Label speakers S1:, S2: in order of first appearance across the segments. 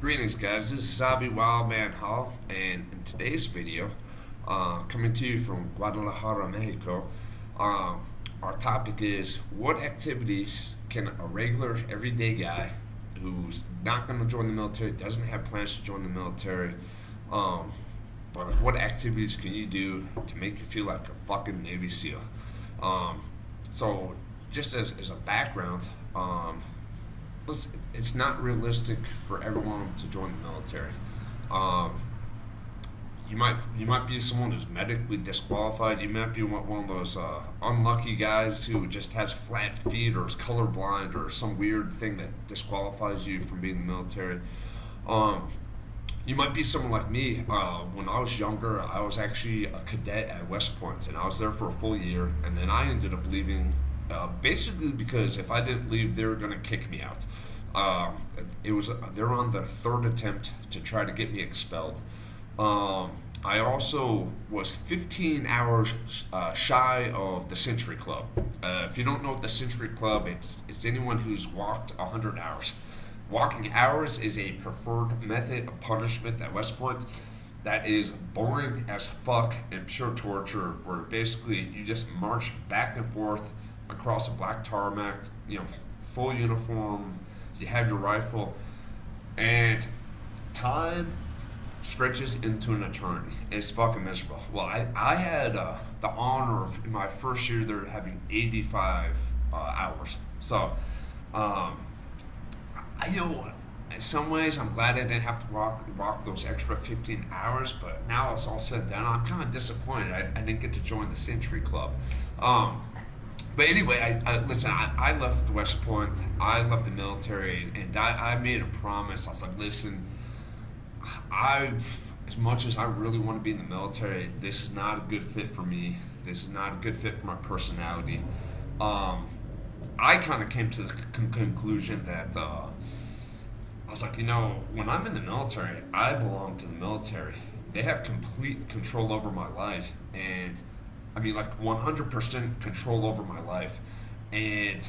S1: Greetings, guys. This is Savi Wildman Hall, and in today's video, coming to you from Guadalajara, Mexico, our topic is what activities can a regular, everyday guy who's not going to join the military, doesn't have plans to join the military, but what activities can you do to make you feel like a fucking Navy SEAL? So, just as a background, listen, it's not realistic for everyone to join the military. You might be someone who's medically disqualified. You might be one of those unlucky guys who just has flat feet or is colorblind or some weird thing that disqualifies you from being in the military. You might be someone like me. When I was younger, I was actually a cadet at West Point, and I was there for a full year, and then I ended up leaving. Basically, because if I didn't leave, they were going to kick me out. They're on the third attempt to try to get me expelled. I also was 15 hours shy of the Century Club. If you don't know what the Century Club, it's anyone who's walked 100 hours. Walking hours is a preferred method of punishment at West Point. That is boring as fuck and pure torture, where basically you just march back and forth across a black tarmac, full uniform, you have your rifle, and time stretches into an eternity. It's fucking miserable. Well, I had the honor of, in my first year there, having 85 hours. So, in some ways, I'm glad I didn't have to walk those extra 15 hours, but now it's all said and done. I'm kind of disappointed I didn't get to join the Century Club. But anyway, I left West Point, I left the military, and I made a promise. I was like, listen, as much as I really want to be in the military, this is not a good fit for me. This is not a good fit for my personality. I kind of came to the conclusion that I was like, when I'm in the military, I belong to the military. They have complete control over my life, and 100% control over my life. And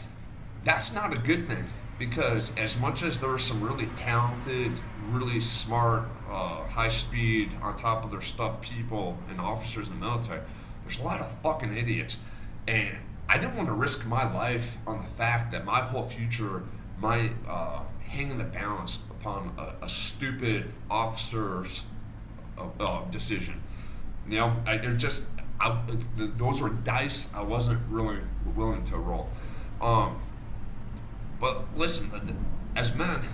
S1: that's not a good thing, because as much as there are some really talented, really smart, high speed, on top of their stuff people and officers in the military, there's a lot of fucking idiots. And I didn't want to risk my life on the fact that my whole future might hang in the balance upon a stupid officer's decision. Those were dice I wasn't really willing to roll. But listen, as men,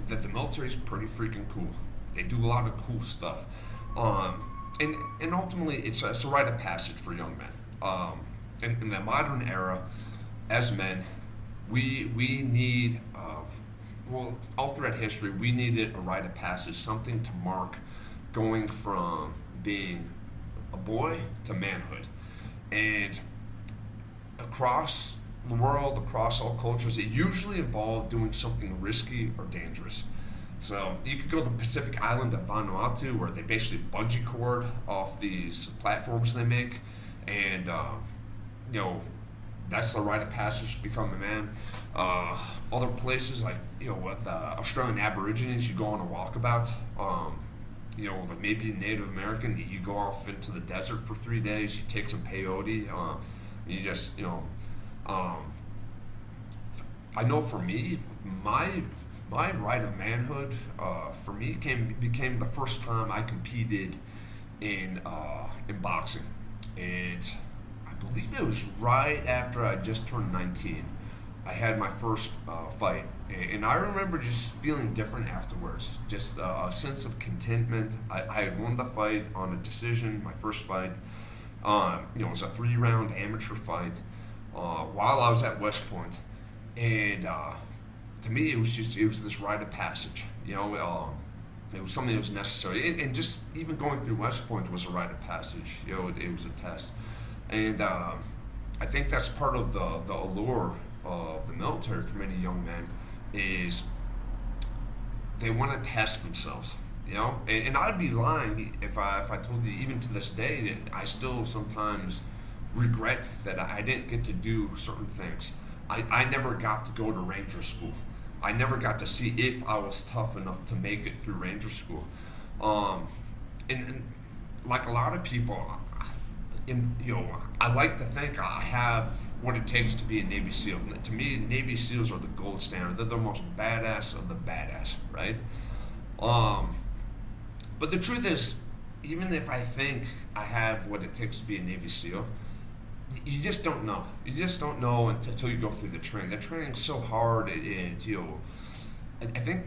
S1: the military's pretty freaking cool. They do a lot of cool stuff. And ultimately, it's a rite of passage for young men. In the modern era, as men, we need, all throughout history, we needed a rite of passage, something to mark going from being a boy to manhood. And across the world, across all cultures, it usually involved doing something risky or dangerous. So you could go to the Pacific island of Vanuatu, where they basically bungee cord off these platforms they make, and that's the rite of passage to become a man. Other places like with Australian Aborigines, you go on a walkabout. Like maybe Native American, you go off into the desert for 3 days, you take some peyote, you just, I know for me, my rite of manhood, for me, became the first time I competed in boxing. And I believe it was right after I just turned 19. I had my first fight, and I remember just feeling different afterwards. Just a sense of contentment. I had won the fight on a decision, my first fight. It was a 3-round amateur fight while I was at West Point, and to me, it was this rite of passage. It was something that was necessary, and just even going through West Point was a rite of passage. It was a test, and I think that's part of the allure of the military for many young men, is they want to test themselves, and I'd be lying if I told you, even to this day, that I still sometimes regret that I didn't get to do certain things. I never got to go to Ranger school. I never got to see if I was tough enough to make it through Ranger School. And like a lot of people, I like to think I have what it takes to be a Navy SEAL. To me, Navy SEAls are the gold standard. They're the most badass of the badass, right? But the truth is, even if I think I have what it takes to be a Navy SEAL, you just don't know. You just don't know until you go through the training. The training's so hard, and I think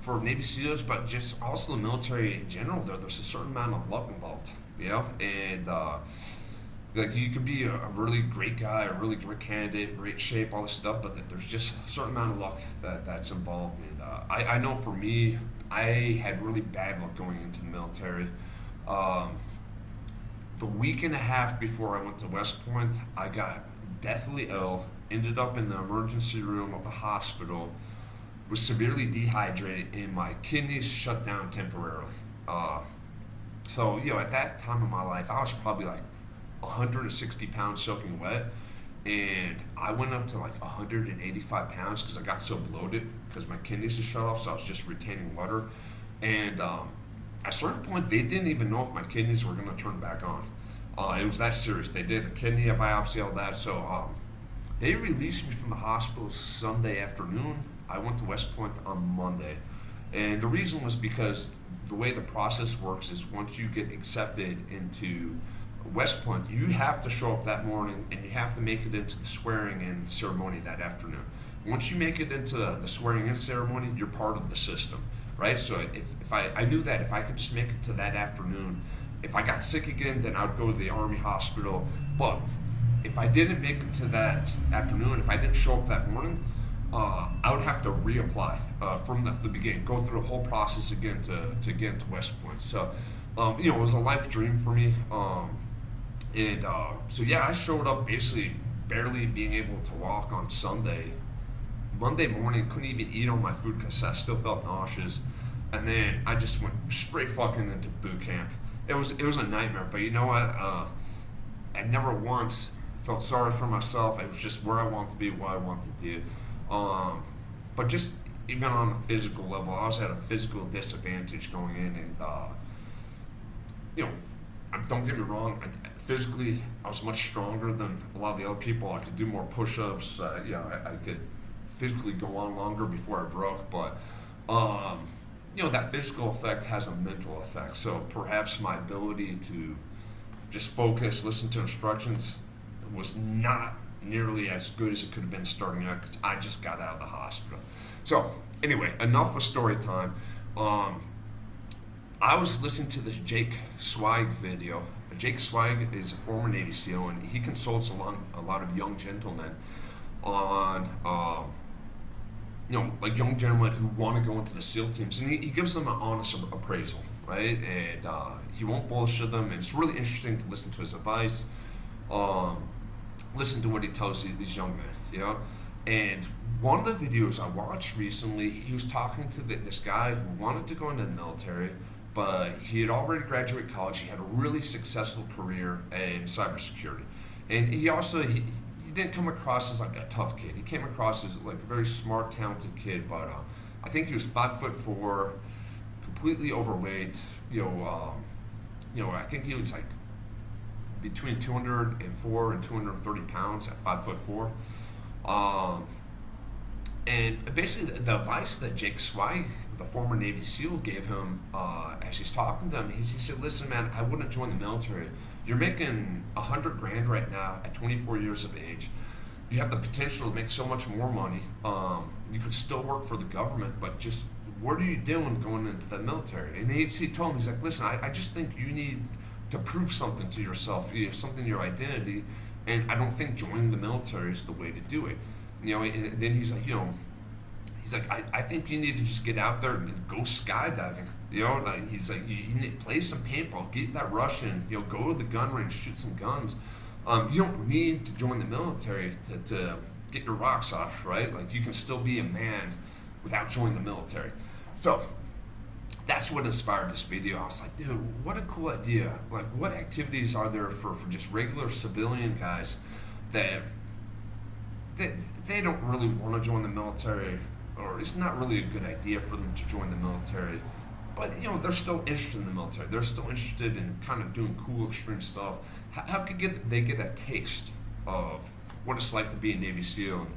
S1: for Navy SEALs, but just also the military in general, there's a certain amount of luck involved, and like you could be a really great guy, a really great candidate, great shape, all this stuff, but there's just a certain amount of luck that's involved. And I know for me, I had really bad luck going into the military. The week and a half before I went to West Point, I got deathly ill, ended up in the emergency room of the hospital, was severely dehydrated, and my kidneys shut down temporarily. So, at that time of my life, I was probably like 160 pounds soaking wet, and I went up to like 185 pounds because I got so bloated because my kidneys had shut off, so I was just retaining water. And at a certain point, they didn't even know if my kidneys were going to turn back on. It was that serious. They did a kidney biopsy, all that. So they released me from the hospital Sunday afternoon. I went to West Point on Monday. And the reason was because the way the process works is once you get accepted into West Point, you have to show up that morning and you have to make it into the swearing-in ceremony that afternoon. Once you make it into the swearing-in ceremony, you're part of the system, right? So if I knew that if I could just make it to that afternoon, if I got sick again, then I would go to the Army hospital. But if I didn't make it to that afternoon, if I didn't show up that morning, I would have to reapply from the beginning, go through the whole process again to get into West Point. So, it was a life dream for me. I showed up basically barely being able to walk on Sunday. Monday morning, couldn't even eat all my food because I still felt nauseous. And then I just went straight fucking into boot camp. It was a nightmare, but you know what? I never once felt sorry for myself. It was just where I want to be, what I want to do. But just even on a physical level, I was at a physical disadvantage going in, and don't get me wrong, physically I was much stronger than a lot of the other people. I could do more push-ups. I could physically go on longer before I broke, but that physical effect has a mental effect. So perhaps my ability to just focus, listen to instructions was not nearly as good as it could have been starting out because I just got out of the hospital. So anyway, enough of story time. I was listening to this Jake Swag video. Jake Swag is a former Navy SEAL, and he consults a lot of young gentlemen on, like young gentlemen who want to go into the SEAL teams, and he gives them an honest appraisal, right? And he won't bullshit them, and it's really interesting to listen to his advice, listen to what he tells these young men, And one of the videos I watched recently, he was talking to this guy who wanted to go into the military, but he had already graduated college. He had a really successful career in cybersecurity. And he didn't come across as like a tough kid. He came across as like a very smart, talented kid, but I think he was 5'4", completely overweight. I think he was like between 204 and 230 pounds at 5'4". And basically the advice that Jake Swag, the former Navy SEAL, gave him as he's talking to him, he said, "Listen, man, I wouldn't join the military. You're making $100,000 right now at 24 years of age. You have the potential to make so much more money. You could still work for the government, but just what are you doing going into the military?" And he told him, he's like, "Listen, I just think you need to prove something to yourself, something, your identity, and I don't think joining the military is the way to do it." And then he's like, I think you need to just get out there and go skydiving. He's like, you need to play some paintball, get that rush in, go to the gun range, shoot some guns. You don't need to join the military to get your rocks off, right? Like, you can still be a man without joining the military. So that's what inspired this video. I was like, dude, what a cool idea. Like, what activities are there for just regular civilian guys that they don't really want to join the military, or it's not really a good idea for them to join the military. But they're still interested in the military. They're still interested in kind of doing cool, extreme stuff. How could they get a taste of what it's like to be a Navy SEAL and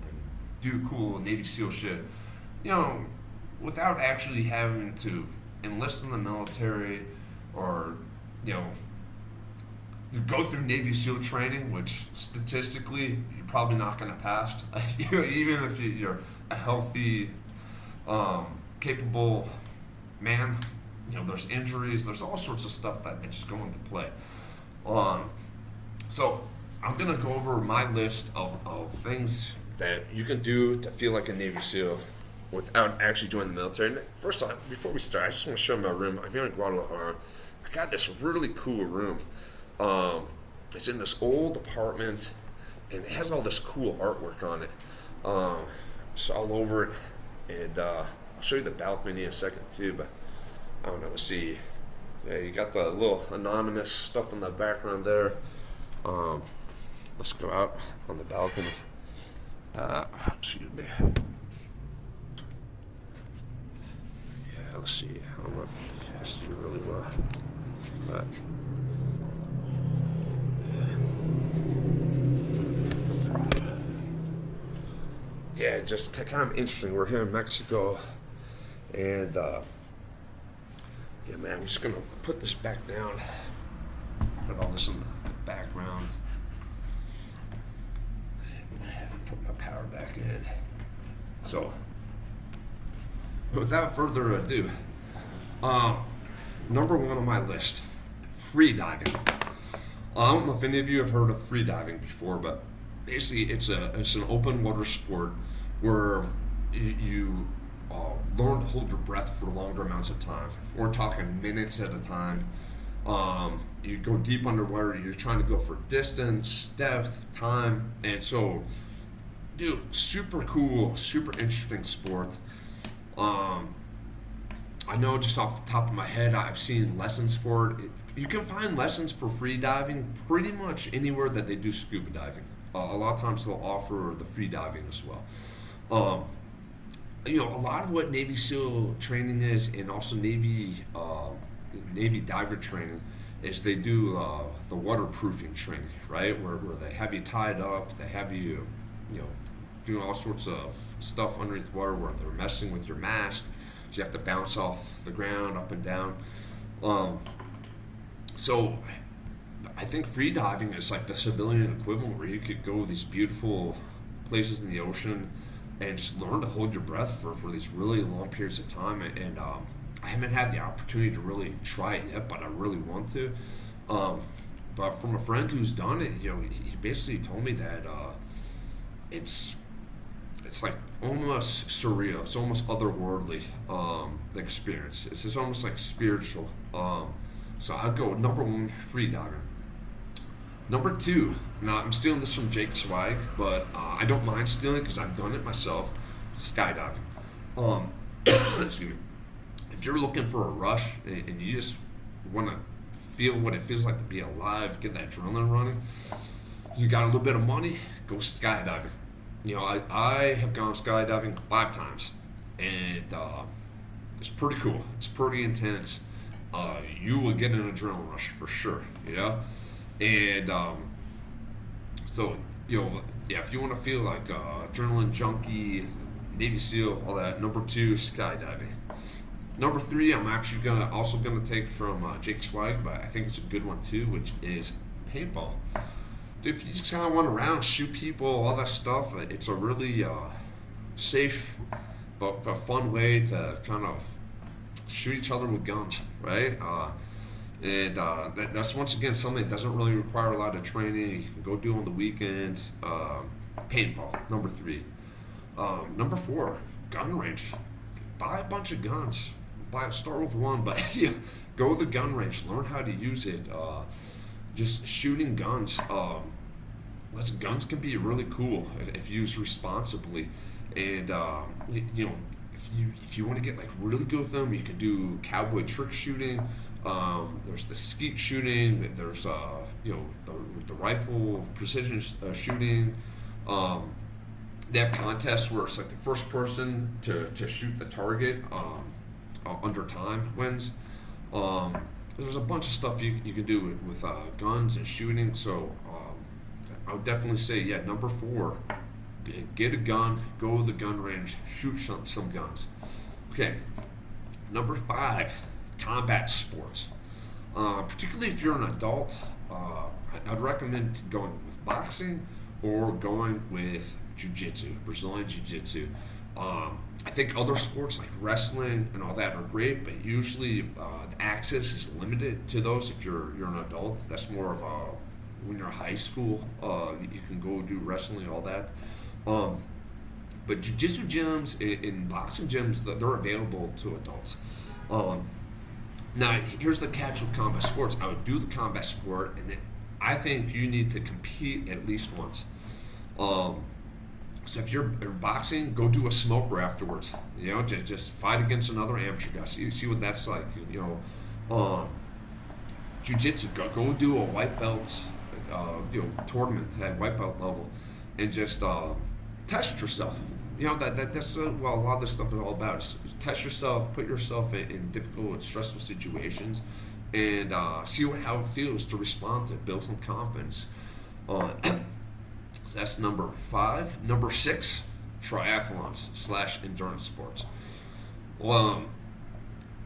S1: do cool Navy SEAL shit, without actually having to enlist in the military, or you go through Navy SEAL training, which statistically you're probably not going to pass. Even if you're a healthy, capable man, there's injuries, there's all sorts of stuff that just go into play. So I'm going to go over my list of things that you can do to feel like a Navy SEAL without actually joining the military. And first off, before we start, I just want to show my room. I'm here in Guadalajara. I got this really cool room. It's in this old apartment, and it has all this cool artwork on it. It's all over it, and I'll show you the balcony in a second too, but I don't know, let's see. Yeah, you got the little anonymous stuff in the background there. Let's go out on the balcony. Excuse me. Yeah, let's see. I don't know if you can see really well, but yeah, just kind of interesting. We're here in Mexico, and yeah, man, I'm just gonna put this back down. Put all this in the background. Put my power back in. So, without further ado, number one on my list, free diving. I don't know if any of you have heard of free diving before, but basically it's an open water sport where you learn to hold your breath for longer amounts of time. We're talking minutes at a time. You go deep underwater. You're trying to go for distance, depth, time, and so, dude, super cool, super interesting sport. I know just off the top of my head, I've seen lessons for it. You can find lessons for free diving pretty much anywhere that they do scuba diving. A lot of times they'll offer the free diving as well. A lot of what Navy SEAL training is, and also Navy diver training, is they do the waterproofing training, right? Where they have you tied up, they have you, doing all sorts of stuff underneath water where they're messing with your mask. So you have to bounce off the ground up and down. So I think free diving is like the civilian equivalent, where you could go to these beautiful places in the ocean and just learn to hold your breath for these really long periods of time. And I haven't had the opportunity to really try it yet, but I really want to. But from a friend who's done it, he basically told me that it's like almost surreal. It's almost otherworldly, the experience. It's just almost like spiritual. So I'd go number one, free diving. Number two, now I'm stealing this from Jake Swag, but I don't mind stealing it because I've done it myself, skydiving. Excuse me. If you're looking for a rush and you just want to feel what it feels like to be alive, get that adrenaline running, you got a little bit of money, go skydiving. I have gone skydiving 5 times, and it's pretty cool. It's pretty intense. You will get an adrenaline rush for sure, and so yeah, if you want to feel like adrenaline junkie, Navy SEAL, all that. Number 2, skydiving. Number 3, I'm actually gonna take from Jake Swag, but I think it's a good one too, which is paintball. Dude, if you just kind of want to run around, shoot people, all that stuff, it's a really safe but fun way to kind of shoot each other with guns, right? And that's once again something that doesn't really require a lot of training. You can go do on the weekend. Paintball, number 3. Number 4, gun range. Buy a bunch of guns. Start with one, but go to the gun range. Learn how to use it. Just shooting guns. Listen, guns can be really cool if used responsibly. And if you want to get like really good with them, you can do cowboy trick shooting. There's the skeet shooting. There's the rifle precision shooting. they have contests where it's like the first person to shoot the target under time wins. Um, there's a bunch of stuff you can do with guns and shooting. So I would definitely say, yeah, number 4, get a gun, go to the gun range, shoot some guns. Okay, number 5, combat sports. Particularly if you're an adult, I'd recommend going with boxing or going with jiu-jitsu, Brazilian jiu-jitsu. I think other sports like wrestling and all that are great, but usually the access is limited to those if you're an adult. That's more of a when you're in high school, you can go do wrestling, all that. But jiu-jitsu gyms and boxing gyms, they're available to adults. Now, here's the catch with combat sports. I would do the combat sport, and then I think you need to compete at least once. So if you're boxing, go do a smoker afterwards. You know, just fight against another amateur guy. See what that's like. Jiu-jitsu, go do a white belt, tournament at white belt level, and just test yourself. You know that's a lot of this stuff is all about. Is test yourself, put yourself in difficult, stressful situations, and see how it feels to respond to it. Build some confidence. So that's number 5. Number 6, triathlons / endurance sports. Well,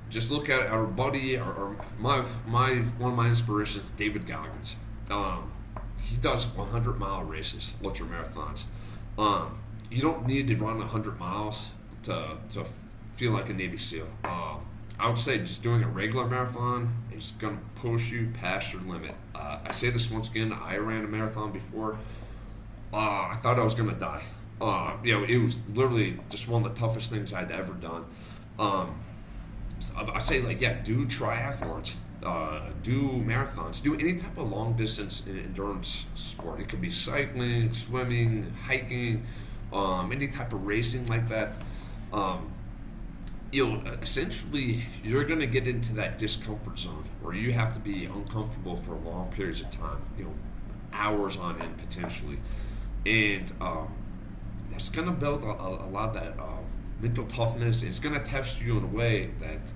S1: just look at our buddy, or my one of my inspirations, David Goggins. He does 100-mile races, ultra marathons. You don't need to run 100 miles to feel like a Navy SEAL. I would say just doing a regular marathon is going to push you past your limit. I say this once again, I ran a marathon before. I thought I was going to die. It was literally just one of the toughest things I'd ever done. So I say, do triathlons, do marathons, do any type of long distance endurance sport. It could be cycling, swimming, hiking, any type of racing like that. Essentially, you're going to get into that discomfort zone where you have to be uncomfortable for long periods of time, hours on end potentially. And that's going to build a lot of that mental toughness. It's going to test you in a way that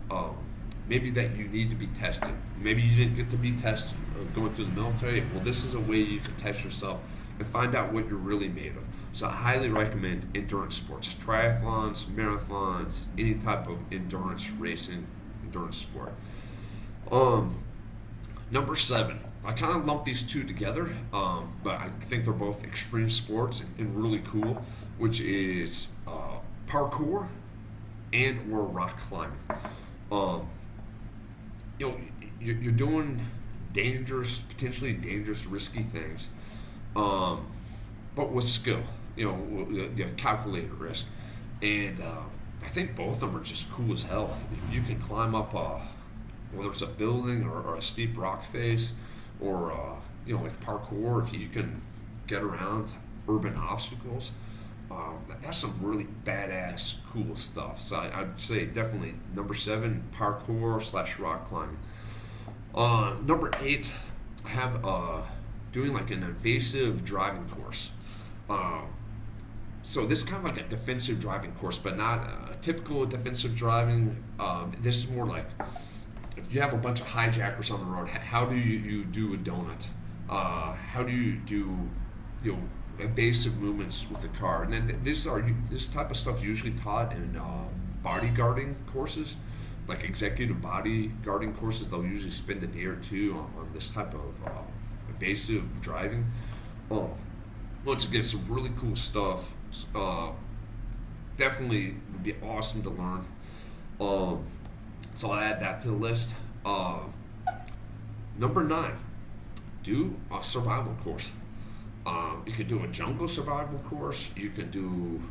S1: maybe that you need to be tested. Maybe you didn't get to be tested going through the military. Well, this is a way you can test yourself and find out what you're really made of. So I highly recommend endurance sports, triathlons, marathons, any type of endurance racing, endurance sport. Number 7. I kind of lump these two together, but I think they're both extreme sports and really cool, which is parkour and or rock climbing. You're doing potentially dangerous, risky things, but with skill. Calculated risk, and I think both of them are just cool as hell. If you can climb up, whether it's a building or a steep rock face, or like parkour, if you can get around urban obstacles, that's some really badass, cool stuff. So I'd say definitely number 7, parkour / rock climbing. Number 8, I have doing like an evasive driving course. So this is kind of like a defensive driving course, but not a typical defensive driving. This is more like if you have a bunch of hijackers on the road, how do you do a donut? How do you do evasive movements with the car? And then this type of stuff is usually taught in bodyguarding courses, like executive bodyguarding courses. They'll usually spend a day or two on this type of evasive driving. Once again, some really cool stuff. Definitely would be awesome to learn. So I'll add that to the list. Number 9, do a survival course. You could do a jungle survival course. You could do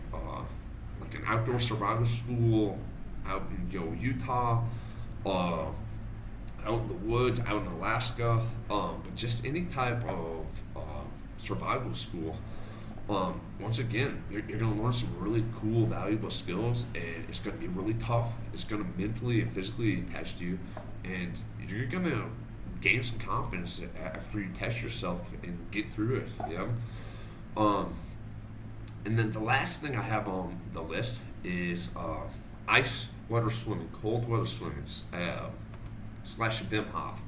S1: like an outdoor survival school out in Utah, out in the woods, out in Alaska. But just any type of survival school. Once again, you're going to learn some really cool, valuable skills, and it's going to be really tough. It's going to mentally and physically test you, and you're going to gain some confidence after you test yourself and get through it. And then the last thing I have on the list is ice water swimming, cold water swimming, slash Wim Hof.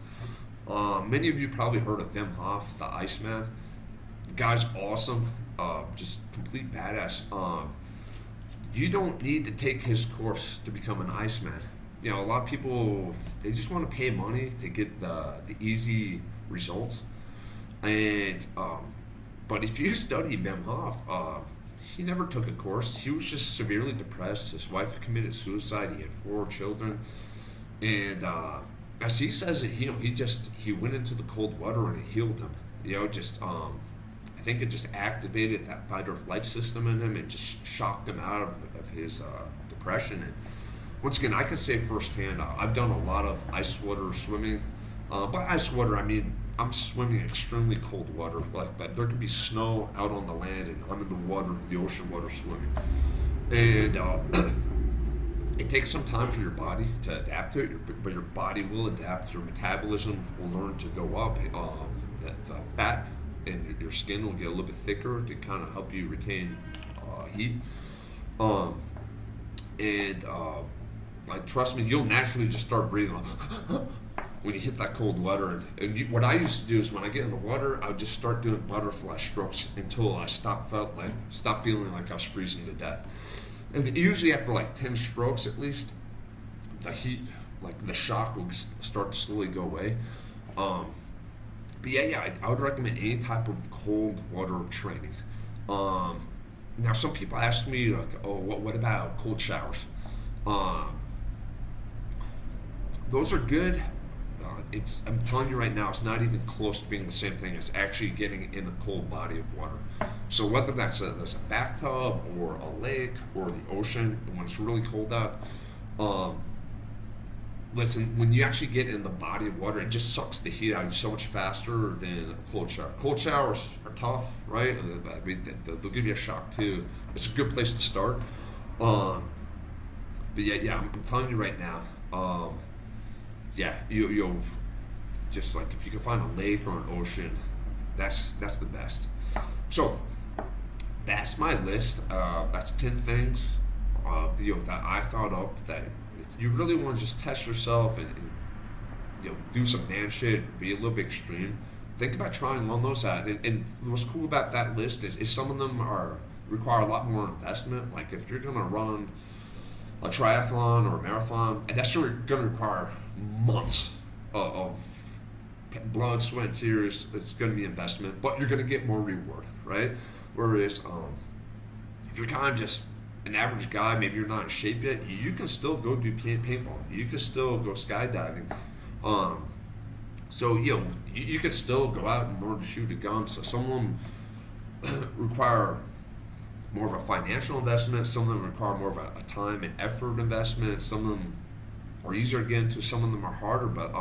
S1: Many of you probably heard of Wim Hof, the Iceman. The guy's awesome, just complete badass. You don't need to take his course to become an Iceman. You know, a lot of people, they just want to pay money to get the easy results. And but if you study Wim Hof, he never took a course. He was just severely depressed. His wife committed suicide. He had 4 children, and as he says it, he went into the cold water and it healed him. You know, just I think it just activated that fight or flight system in him. It just shocked him out of his depression. And once again, I can say firsthand, I've done a lot of ice water swimming. By ice water, I mean I'm swimming extremely cold water. Like there could be snow out on the land, and I'm in the water, the ocean water swimming. And it takes some time for your body to adapt to it, but your body will adapt. Your metabolism will learn to go up. The fat in your skin will get a little bit thicker to kind of help you retain heat. Like trust me, you'll naturally just start breathing when you hit that cold water. What I used to do is when I get in the water, I would just start doing butterfly strokes until I stopped feeling like I was freezing to death. And usually after like 10 strokes at least, the heat, like the shock, will start to slowly go away. But yeah, I would recommend any type of cold water training. Now some people ask me like, oh, what about cold showers? Those are good. I'm telling you right now, it's not even close to being the same thing as actually getting in a cold body of water. So whether that's there's a bathtub or a lake or the ocean when it's really cold out, listen, when you actually get in the body of water, it just sucks the heat out so much faster than a cold shower. Cold showers are tough, right? I mean, they'll give you a shock too. It's a good place to start. But yeah, I'm telling you right now, yeah, you'll just like if you can find a lake or an ocean, that's the best. So that's my list. That's 10 things that I thought up that if you really want to just test yourself and do some man shit, be a little bit extreme, think about trying on those out. And what's cool about that list is some of them require a lot more investment. Like if you're gonna run a triathlon or a marathon, and that's going to require months of blood, sweat, and tears. It's going to be investment, but you're going to get more reward, right? Whereas if you're kind of just an average guy, maybe you're not in shape yet, you can still go do paintball. You can still go skydiving. So you can still go out and learn to shoot a gun. So some of them require more of a financial investment. Some of them require more of a time and effort investment. Some of them are easier to get into. Some of them are harder. But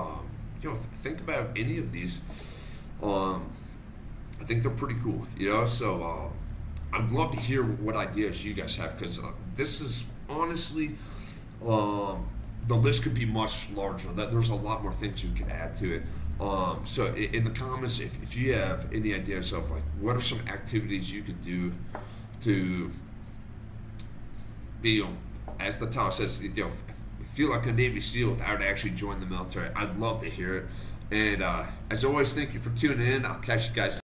S1: think about any of these. I think they're pretty cool. So I'd love to hear what ideas you guys have, because this is honestly the list could be much larger. That there's a lot more things you could add to it. So in the comments, if you have any ideas of like what are some activities you could do to be, as the title says, feel like a Navy SEAL without actually joining the military, I'd love to hear it. And as always, thank you for tuning in. I'll catch you guys